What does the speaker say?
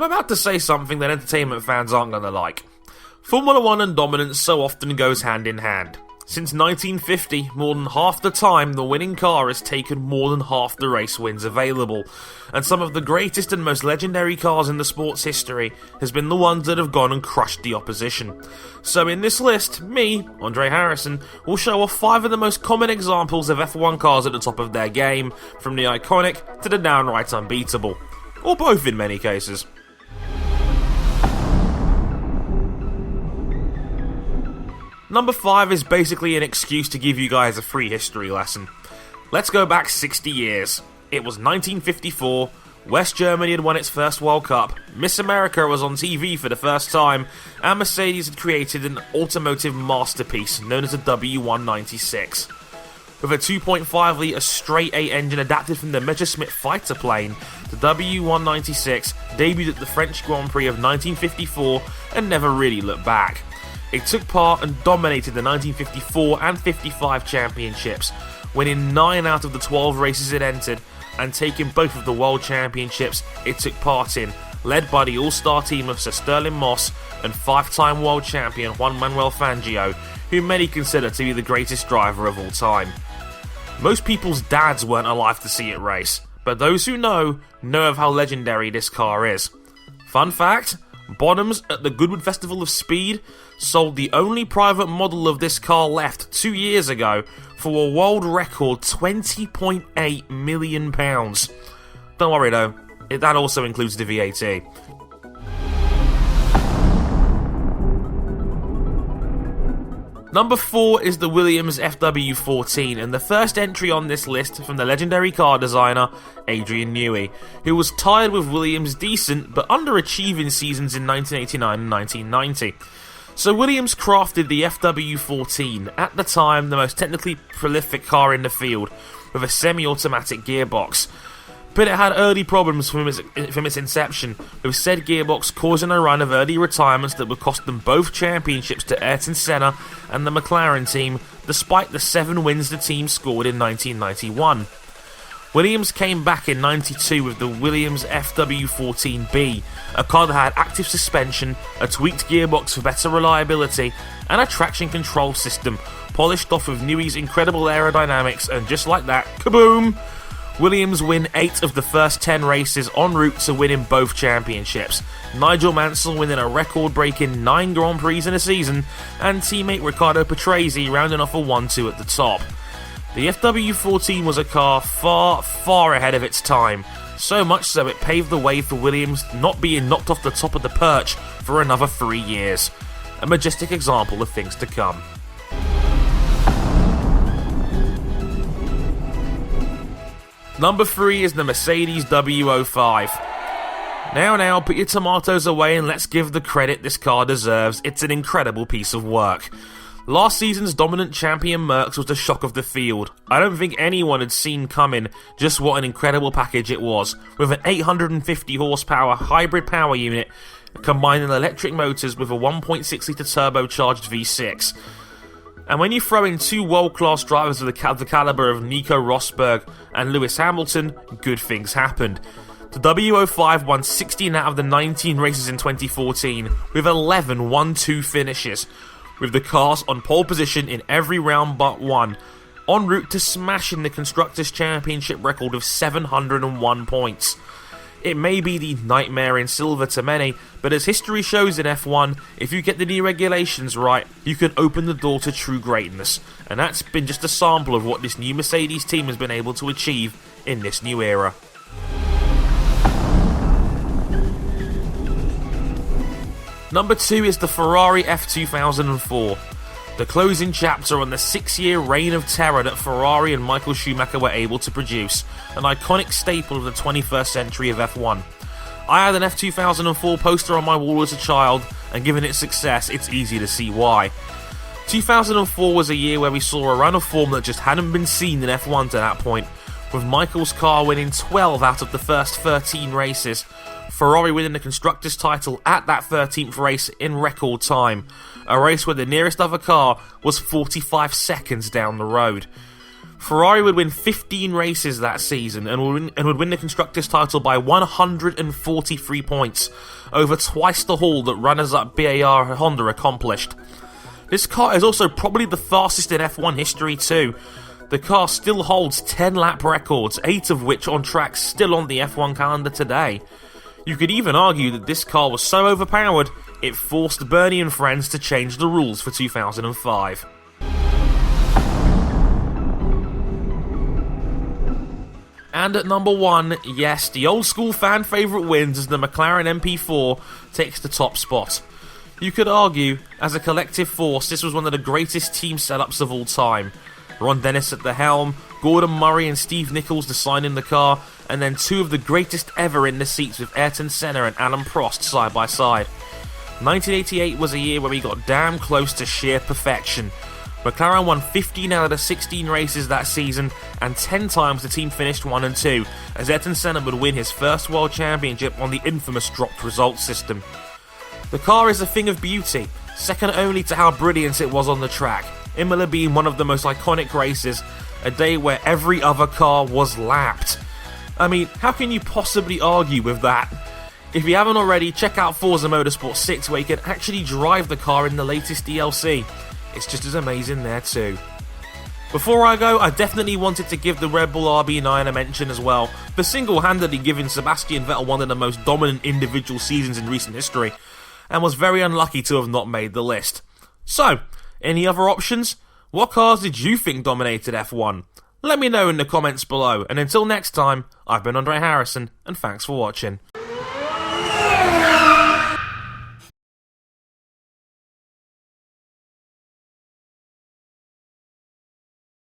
I'm about to say something that entertainment fans aren't going to like. Formula 1 and dominance so often goes hand in hand. Since 1950, more than half the time the winning car has taken more than half the race wins available, and some of the greatest and most legendary cars in the sport's history has been the ones that have gone and crushed the opposition. So in this list, me, Andre Harrison, will show off 5 of the most common examples of F1 cars at the top of their game, from the iconic to the downright unbeatable. Or both in many cases. Number 5 is basically an excuse to give you guys a free history lesson. Let's go back 60 years. It was 1954, West Germany had won its first World Cup, Miss America was on TV for the first time, and Mercedes had created an automotive masterpiece known as the W196. With a 2.5 litre straight 8 engine adapted from the Messerschmitt fighter plane, the W196 debuted at the French Grand Prix of 1954 and never really looked back. It took part and dominated the 1954 and 55 championships, winning 9 out of the 12 races it entered and taking both of the world championships it took part in, led by the all-star team of Sir Stirling Moss and 5-time world champion Juan Manuel Fangio, who many consider to be the greatest driver of all time. Most people's dads weren't alive to see it race, but those who know of how legendary this car is. Fun fact, Bonhams at the Goodwood Festival of Speed sold the only private model of this car left 2 years ago for a world record £20.8 million. Don't worry though, that also includes the VAT. Number 4 is the Williams FW14, and the first entry on this list from the legendary car designer Adrian Newey, who was tired with Williams' decent but underachieving seasons in 1989 and 1990. So Williams crafted the FW14, at the time the most technically prolific car in the field, with a semi-automatic gearbox. But it had early problems from its inception, with said gearbox causing a run of early retirements that would cost them both championships to Ayrton Senna and the McLaren team, despite the 7 wins the team scored in 1991. Williams came back in 92 with the Williams FW14B, a car that had active suspension, a tweaked gearbox for better reliability, and a traction control system, polished off with Newey's incredible aerodynamics, and just like that, kaboom! Williams win 8 of the first 10 races en route to winning both championships, Nigel Mansell winning a record-breaking 9 Grand Prix in a season, and teammate Riccardo Patrese rounding off a 1-2 at the top. The FW14 was a car far, far ahead of its time, so much so it paved the way for Williams not being knocked off the top of the perch for another 3 years. A majestic example of things to come. Number 3 is the Mercedes W05. Now, put your tomatoes away and let's give the credit this car deserves. It's an incredible piece of work. Last season's dominant champion Merckx was the shock of the field. I don't think anyone had seen coming just what an incredible package it was, with an 850 horsepower hybrid power unit combining electric motors with a 1.6 litre turbocharged V6. And when you throw in 2 world-class drivers of the caliber of Nico Rosberg and Lewis Hamilton, good things happened. The W05 won 16 out of the 19 races in 2014, with 11 1-2 finishes, with the cars on pole position in every round but one, en route to smashing the Constructors' Championship record of 701 points. It may be the nightmare in silver to many, but as history shows in F1, if you get the new regulations right, you can open the door to true greatness, and that's been just a sample of what this new Mercedes team has been able to achieve in this new era. Number 2 is the Ferrari F2004. The closing chapter on the 6-year reign of terror that Ferrari and Michael Schumacher were able to produce, an iconic staple of the 21st century of F1. I had an F2004 poster on my wall as a child, and given its success, it's easy to see why. 2004 was a year where we saw a run of form that just hadn't been seen in F1 to that point, with Michael's car winning 12 out of the first 13 races, Ferrari winning the Constructors' title at that 13th race in record time, a race where the nearest other car was 45 seconds down the road. Ferrari would win 15 races that season and would win the Constructors' title by 143 points, over twice the haul that runners-up BAR Honda accomplished. This car is also probably the fastest in F1 history too. The car still holds 10 lap records, 8 of which on tracks still on the F1 calendar today. You could even argue that this car was so overpowered, it forced Bernie and friends to change the rules for 2005. And at number 1, yes, the old school fan favourite wins as the McLaren MP4 takes the top spot. You could argue, as a collective force, this was one of the greatest team setups of all time. Ron Dennis at the helm, Gordon Murray and Steve Nichols designing the car, and then 2 of the greatest ever in the seats with Ayrton Senna and Alain Prost side by side. 1988 was a year where we got damn close to sheer perfection. McLaren won 15 out of the 16 races that season, and 10 times the team finished 1 and 2, as Ayrton Senna would win his first world championship on the infamous dropped results system. The car is a thing of beauty, second only to how brilliant it was on the track, Imola being one of the most iconic races, a day where every other car was lapped. I mean, how can you possibly argue with that? If you haven't already, check out Forza Motorsport 6 where you can actually drive the car in the latest DLC. It's just as amazing there too. Before I go, I definitely wanted to give the Red Bull RB9 a mention as well, for single-handedly giving Sebastian Vettel one of the most dominant individual seasons in recent history, and was very unlucky to have not made the list. So, any other options? What cars did you think dominated F1? Let me know in the comments below, and until next time, I've been Andre Harrison, and thanks for watching.